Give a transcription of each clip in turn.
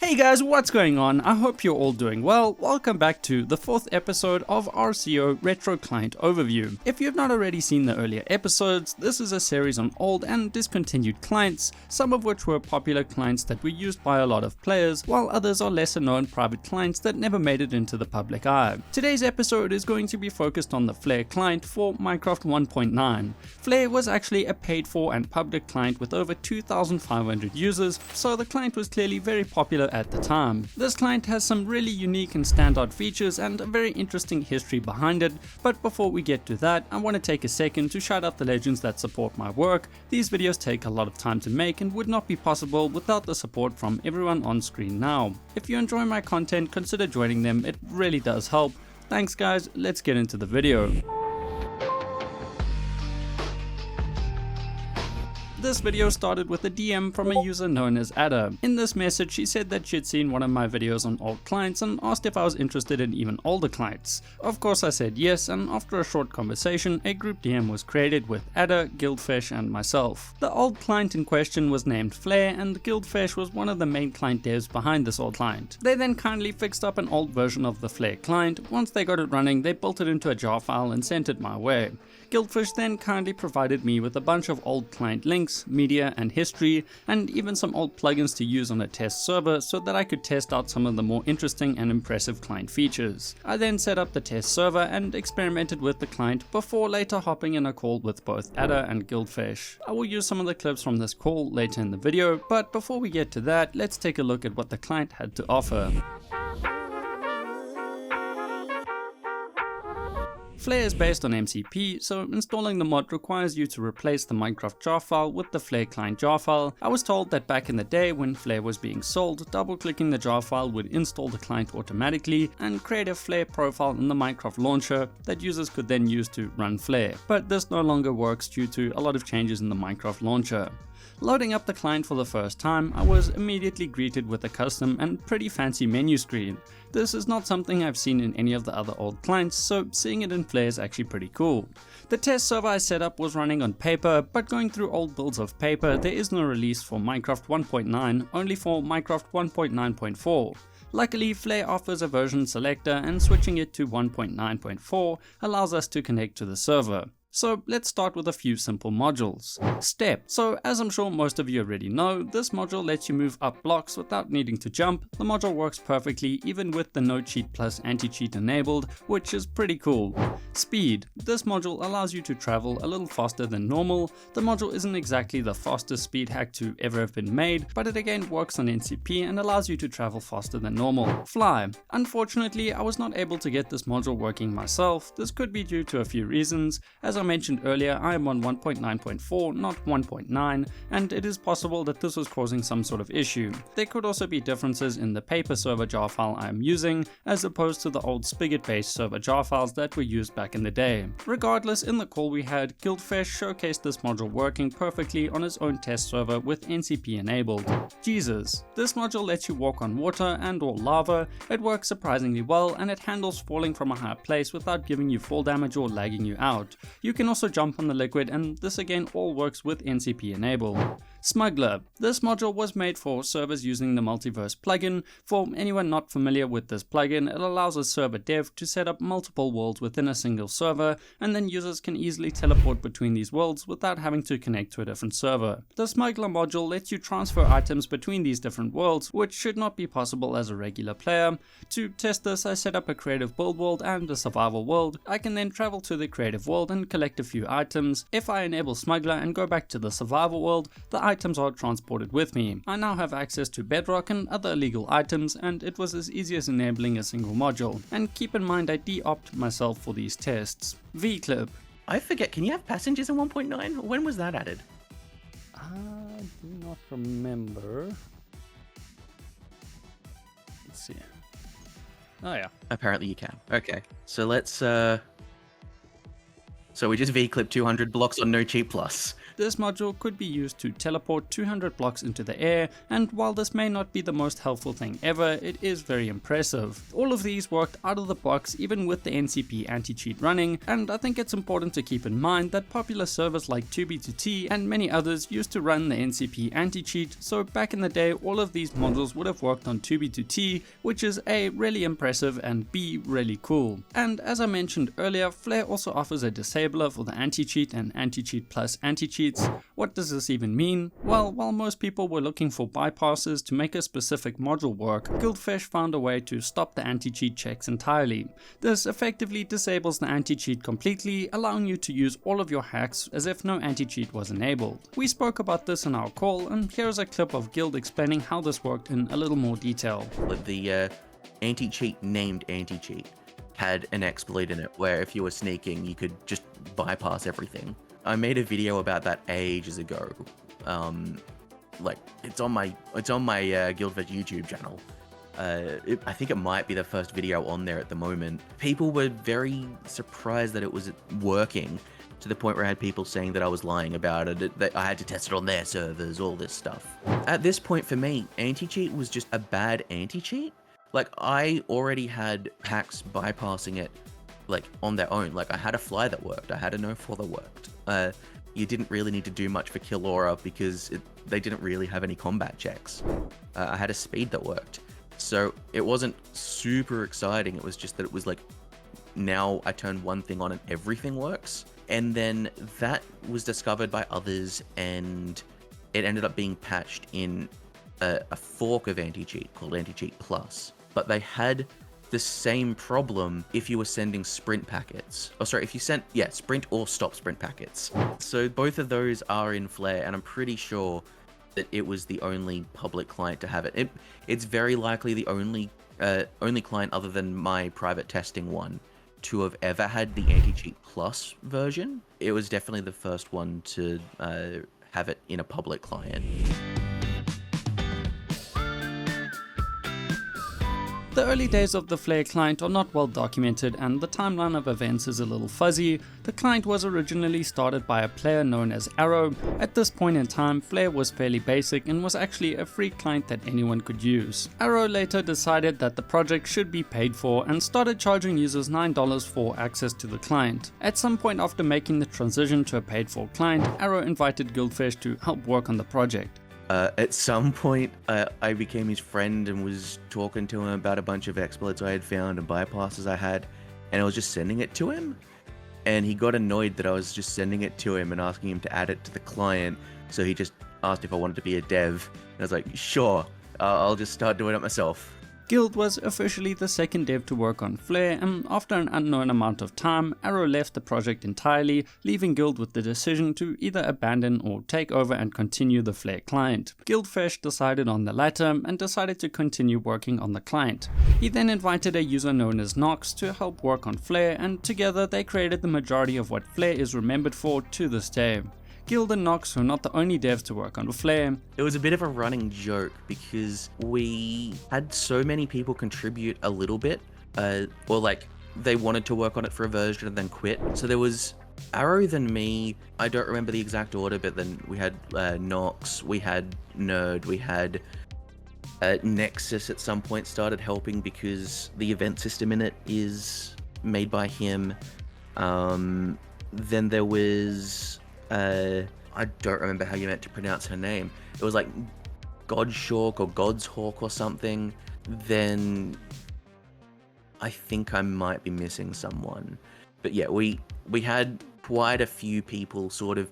Hey guys, what's going on? I hope you're all doing well. Welcome back to the 4th episode of RCO Retro Client Overview. If you've not already seen the earlier episodes, this is a series on old and discontinued clients, some of which were popular clients that were used by a lot of players, while others are lesser known private clients that never made it into the public eye. Today's episode is going to be focused on the Flare client for Minecraft 1.9. Flare was actually a paid for and public client with over 2,500 users, so the client was clearly very popular at the time. This client has some really unique and standout features and a very interesting history behind it, but before we get to that, I want to take a second to shout out the legends that support my work. These videos take a lot of time to make and would not be possible without the support from everyone on screen now. If you enjoy my content, consider joining them, it really does help. Thanks guys, let's get into the video. This video started with a DM from a user known as Ada. In this message, she said that she had seen one of my videos on old clients and asked if I was interested in even older clients. Of course I said yes, and after a short conversation, a group DM was created with Ada, Guildfish and myself. The old client in question was named Flare, and Guildfish was one of the main client devs behind this old client. They then kindly fixed up an old version of the Flare client. Once they got it running, they built it into a jar file and sent it my way. Guildfish then kindly provided me with a bunch of old client links, media and history, and even some old plugins to use on a test server so that I could test out some of the more interesting and impressive client features. I then set up the test server and experimented with the client before later hopping in a call with both Ada and Guildfish. I will use some of the clips from this call later in the video, but before we get to that, let's take a look at what the client had to offer. Flare is based on MCP, so installing the mod requires you to replace the Minecraft jar file with the Flare client jar file. I was told that back in the day when Flare was being sold, double-clicking the jar file would install the client automatically and create a Flare profile in the Minecraft launcher that users could then use to run Flare. But this no longer works due to a lot of changes in the Minecraft launcher. Loading up the client for the first time, I was immediately greeted with a custom and pretty fancy menu screen. This is not something I've seen in any of the other old clients, so seeing it in Flare is actually pretty cool. The test server I set up was running on paper, but going through old builds of paper, there is no release for Minecraft 1.9, only for Minecraft 1.9.4. Luckily, Flare offers a version selector, and switching it to 1.9.4 allows us to connect to the server. So let's start with a few simple modules. Step. So as I'm sure most of you already know, this module lets you move up blocks without needing to jump. The module works perfectly even with the no cheat plus anti-cheat enabled, which is pretty cool. Speed. This module allows you to travel a little faster than normal. The module isn't exactly the fastest speed hack to ever have been made, but it again works on NCP and allows you to travel faster than normal. Fly. Unfortunately, I was not able to get this module working myself. This could be due to a few reasons. As I mentioned earlier, I am on 1.9.4, not 1.9, and it is possible that this was causing some sort of issue. There could also be differences in the paper server jar file I am using, as opposed to the old spigot-based server jar files that were used back in the day. Regardless, in the call we had, Guildfish showcased this module working perfectly on its own test server with NCP enabled. Jesus. This module lets you walk on water and or lava. It works surprisingly well, and it handles falling from a high place without giving you fall damage or lagging you out. You can also jump on the liquid, and this again all works with NCP enabled. Smuggler. This module was made for servers using the Multiverse plugin. For anyone not familiar with this plugin, it allows a server dev to set up multiple worlds within a single server, and then users can easily teleport between these worlds without having to connect to a different server. The Smuggler module lets you transfer items between these different worlds, which should not be possible as a regular player. To test this, I set up a creative build world and a survival world. I can then travel to the creative world and collect a few items. If I enable Smuggler and go back to the survival world, the items are transported with me. I now have access to bedrock and other illegal items, and it was as easy as enabling a single module. And keep in mind I de-opt myself for these tests. V-clip. I forget, can you have passengers in 1.9? When was that added? I do not remember. Let's see. Oh yeah. Apparently you can. Okay, so let's so So we just V-clip 200 blocks on No Cheat Plus. This module could be used to teleport 200 blocks into the air, and while this may not be the most helpful thing ever, it is very impressive. All of these worked out of the box even with the NCP anti-cheat running, and I think it's important to keep in mind that popular servers like 2B2T and many others used to run the NCP anti-cheat, so back in the day all of these modules would have worked on 2B2T, which is A, really impressive, and B, really cool. And as I mentioned earlier, Flare also offers a disabler for the anti-cheat and anti-cheat plus anti-cheats. What does this even mean? Well, while most people were looking for bypasses to make a specific module work, Guildfish found a way to stop the anti-cheat checks entirely. This effectively disables the anti-cheat completely, allowing you to use all of your hacks as if no anti-cheat was enabled. We spoke about this in our call, and here's a clip of Guild explaining how this worked in a little more detail. The anti-cheat named anti-cheat had an exploit in it where if you were sneaking you could just bypass everything. I made a video about that ages ago. Like it's on my Guildfish YouTube channel. I think it might be the first video on there at the moment. People were very surprised that it was working, to the point where I had people saying that I was lying about it, that I had to test it on their servers, all this stuff. At this point for me, anti-cheat was just a bad anti-cheat. Like I already had hacks bypassing it like on their own. Like I had a fly that worked, I had a no-fall that worked. You didn't really need to do much for Kill Aura because they didn't really have any combat checks. I had a speed that worked. So it wasn't super exciting, it was just that it was like, now I turn one thing on and everything works. And then that was discovered by others and it ended up being patched in a fork of anti-cheat called Anti-Cheat Plus. But they had the same problem if you were sending sprint packets. Oh, sorry, if you sent, sprint or stop sprint packets. So both of those are in Flare, and I'm pretty sure that it was the only public client to have it. It's very likely the only client other than my private testing one to have ever had the Anti-Cheat Plus version. It was definitely the first one to have it in a public client. The early days of the Flare client are not well documented and the timeline of events is a little fuzzy. The client was originally started by a player known as Arrow. At this point in time, Flare was fairly basic and was actually a free client that anyone could use. Arrow later decided that the project should be paid for and started charging users $9 for access to the client. At some point after making the transition to a paid for client, Arrow invited Guildfish to help work on the project. At some point, I became his friend and was talking to him about a bunch of exploits I had found and bypasses I had, and I was just sending it to him. And he got annoyed that I was just sending it to him and asking him to add it to the client, so he just asked if I wanted to be a dev. And I was like, sure, I'll just start doing it myself. Guild was officially the second dev to work on Flare, and after an unknown amount of time, Arrow left the project entirely, leaving Guild with the decision to either abandon or take over and continue the Flare client. Guildfish decided on the latter and decided to continue working on the client. He then invited a user known as Nox to help work on Flare, and together they created the majority of what Flare is remembered for to this day. Guild and Nox were not the only devs to work on Flare. It was a bit of a running joke because we had so many people contribute a little bit, or like they wanted to work on it for a version and then quit. So there was Arrow, then me, I don't remember the exact order, but then we had Nox, we had Nerd, we had Nexus at some point started helping because the event system in it is made by him. Then there was... I don't remember how you meant to pronounce her name. It was like Godshawk or Godshawk or something. Then I think I might be missing someone. But yeah, we had quite a few people sort of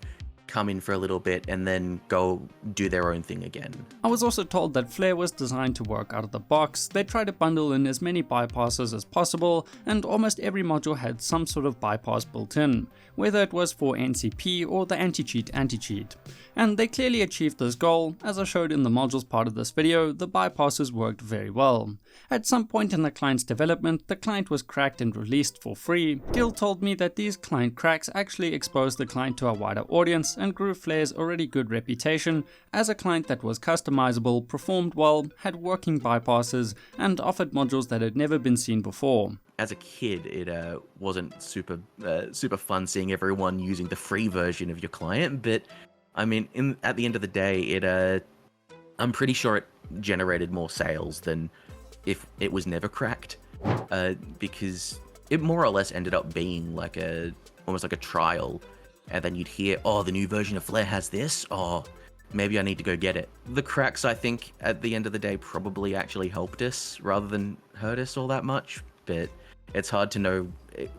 come in for a little bit and then go do their own thing again. I was also told that Flare was designed to work out of the box. They tried to bundle in as many bypasses as possible, and almost every module had some sort of bypass built in, whether it was for NCP or the anti-cheat. And they clearly achieved this goal. As I showed in the modules part of this video, the bypasses worked very well. At some point in the client's development, the client was cracked and released for free. Guild told me that these client cracks actually exposed the client to a wider audience and grew Flare's already good reputation as a client that was customizable, performed well, had working bypasses, and offered modules that had never been seen before. as a kid, it wasn't super fun seeing everyone using the free version of your client. But I mean, at the end of the day, I'm pretty sure it generated more sales than if it was never cracked, because it more or less ended up being like almost like a trial, and then you'd hear, oh, the new version of Flare has this, oh, maybe I need to go get it. The cracks, I think, at the end of the day, probably actually helped us rather than hurt us all that much, but it's hard to know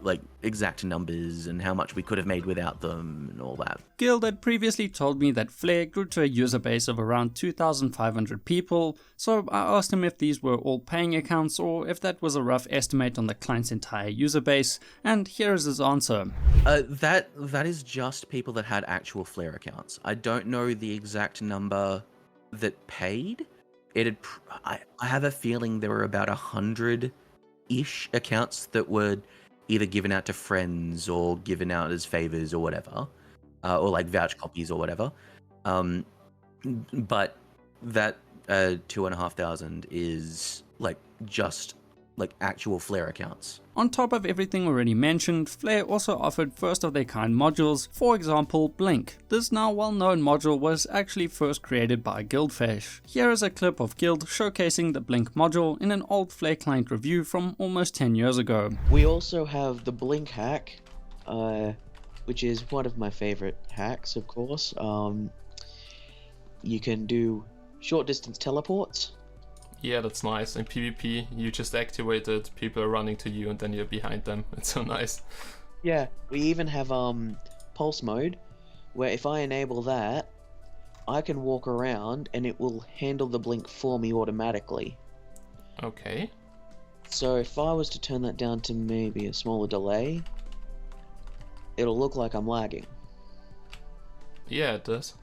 like exact numbers and how much we could have made without them and all that. Guild had previously told me that Flare grew to a user base of around 2,500 people, so I asked him if these were all paying accounts or if that was a rough estimate on the client's entire user base, and here is his answer. That is just people that had actual Flare accounts. I don't know the exact number that paid. I have a feeling there were about 100-ish accounts that were either given out to friends or given out as favors or whatever, or like vouch copies or whatever. But that 2,500 is like just like actual Flare accounts. On top of everything already mentioned, Flare also offered first of their kind modules, for example Blink. This now well known module was actually first created by Guildfish. Here is a clip of Guild showcasing the Blink module in an old Flare client review from almost 10 years ago. We also have the Blink hack, which is one of my favorite hacks, of course. You can do short distance teleports. Yeah, that's nice. In PvP, you just activate it, people are running to you, and then you're behind them. It's so nice. Yeah, we even have pulse mode, where if I enable that, I can walk around and it will handle the blink for me automatically. Okay. So if I was to turn that down to maybe a smaller delay, it'll look like I'm lagging. Yeah, it does.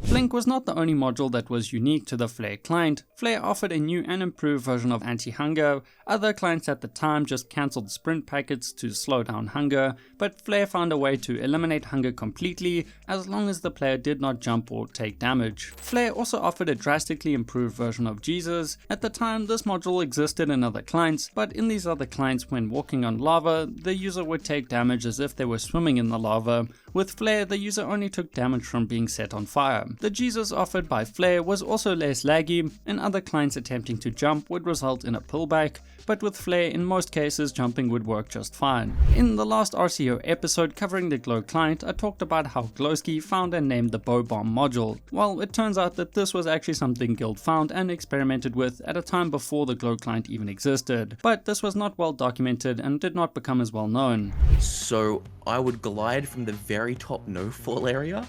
Blink was not the only module that was unique to the Flare client. Flare offered a new and improved version of anti-hunger. Other clients at the time just cancelled sprint packets to slow down hunger, but Flare found a way to eliminate hunger completely as long as the player did not jump or take damage. Flare also offered a drastically improved version of Jesus. At the time, this module existed in other clients, but in these other clients, when walking on lava, the user would take damage as if they were swimming in the lava. With Flare, the user only took damage from being set on fire. The Jesus offered by Flare was also less laggy, and other clients attempting to jump would result in a pullback, but with Flare in most cases jumping would work just fine. In the last RCO episode covering the Glow client, I talked about how Glowski found and named the Bow Bomb module. Well, it turns out that this was actually something Guild found and experimented with at a time before the Glow client even existed, but this was not well documented and did not become as well known. So I would glide from the very top no fall area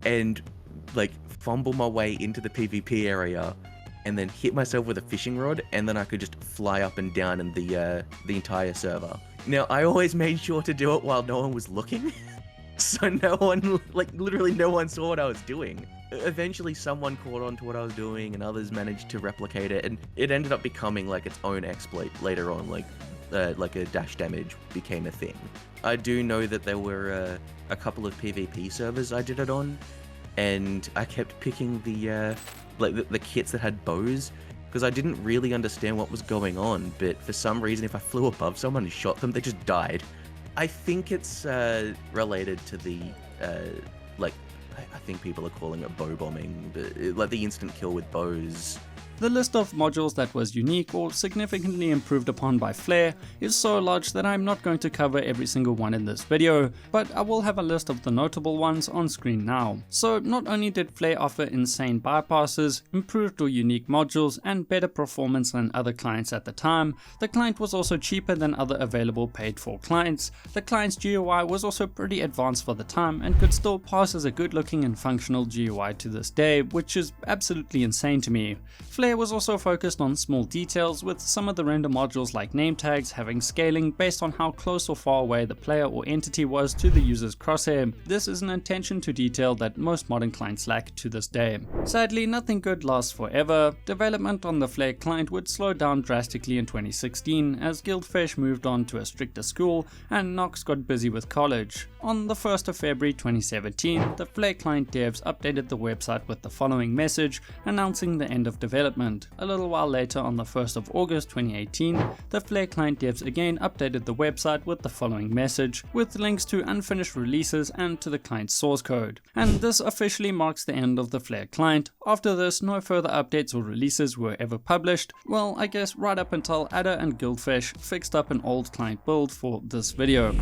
and like fumble my way into the PvP area and then hit myself with a fishing rod, and then I could just fly up and down in the entire server. Now I always made sure to do it while no one was looking, so no one, like literally no one saw what I was doing. Eventually someone caught on to what I was doing and others managed to replicate it, and it ended up becoming like its own exploit later on, like a dash damage became a thing. I do know that there were a couple of PvP servers I did it on, and I kept picking the kits that had bows because I didn't really understand what was going on, but for some reason if I flew above someone and shot them, they just died. I think it's related to the I think people are calling it bow bombing, but like the instant kill with bows. The list of modules that was unique or significantly improved upon by Flare is so large that I'm not going to cover every single one in this video, but I will have a list of the notable ones on screen now. So not only did Flare offer insane bypasses, improved or unique modules, and better performance than other clients at the time, the client was also cheaper than other available paid for clients. The client's GUI was also pretty advanced for the time and could still pass as a good looking and functional GUI to this day, which is absolutely insane to me. Flare was also focused on small details, with some of the render modules like name tags having scaling based on how close or far away the player or entity was to the user's crosshair. This is an attention to detail that most modern clients lack to this day. Sadly, nothing good lasts forever. Development on the Flare client would slow down drastically in 2016 as Guildfish moved on to a stricter school and Nox got busy with college. On the 1st of February 2017, the Flare client devs updated the website with the following message announcing the end of development development. A little while later, on the 1st of August 2018, the Flare client devs again updated the website with the following message, with links to unfinished releases and to the client's source code. And this officially marks the end of the Flare client. After this, no further updates or releases were ever published. Well, I guess right up until Adder and Guildfish fixed up an old client build for this video.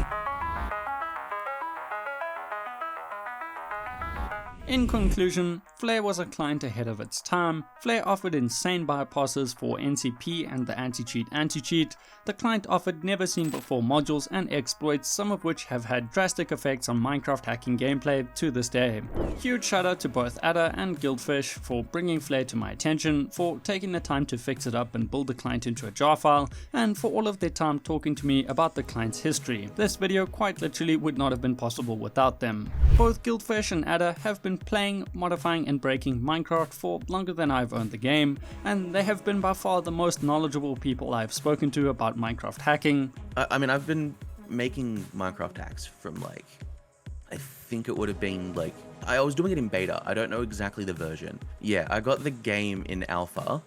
In conclusion, Flare was a client ahead of its time. Flare offered insane bypasses for NCP and the anti-cheat. The client offered never seen before modules and exploits, some of which have had drastic effects on Minecraft hacking gameplay to this day. Huge shout out to both Adder and Guildfish for bringing Flare to my attention, for taking the time to fix it up and build the client into a jar file, and for all of their time talking to me about the client's history. This video quite literally would not have been possible without them. Both Guildfish and Adder have been playing, modifying and breaking Minecraft for longer than I've owned the game, and they have been by far the most knowledgeable people I've spoken to about Minecraft hacking. I mean, I've been making Minecraft hacks from like, I think it would have been like, I was doing it in beta, I don't know exactly the version. Yeah, I got the game in alpha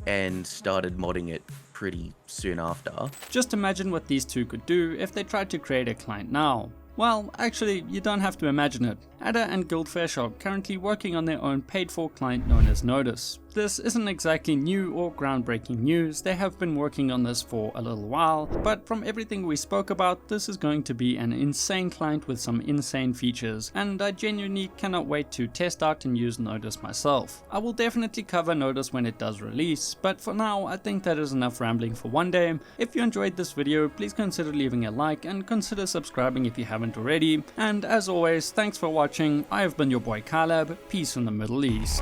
and started modding it pretty soon after. Just imagine what these two could do if they tried to create a client now. Well, actually, you don't have to imagine it. Adder and Guildfish are currently working on their own paid-for client known as Notice. This isn't exactly new or groundbreaking news, they have been working on this for a little while, but from everything we spoke about, this is going to be an insane client with some insane features, and I genuinely cannot wait to test out and use Notice myself. I will definitely cover Notice when it does release, but for now I think that is enough rambling for one day. If you enjoyed this video, please consider leaving a like and consider subscribing if you haven't already, and as always, thanks for watching. I have been your boy KiLAB, peace in the Middle East.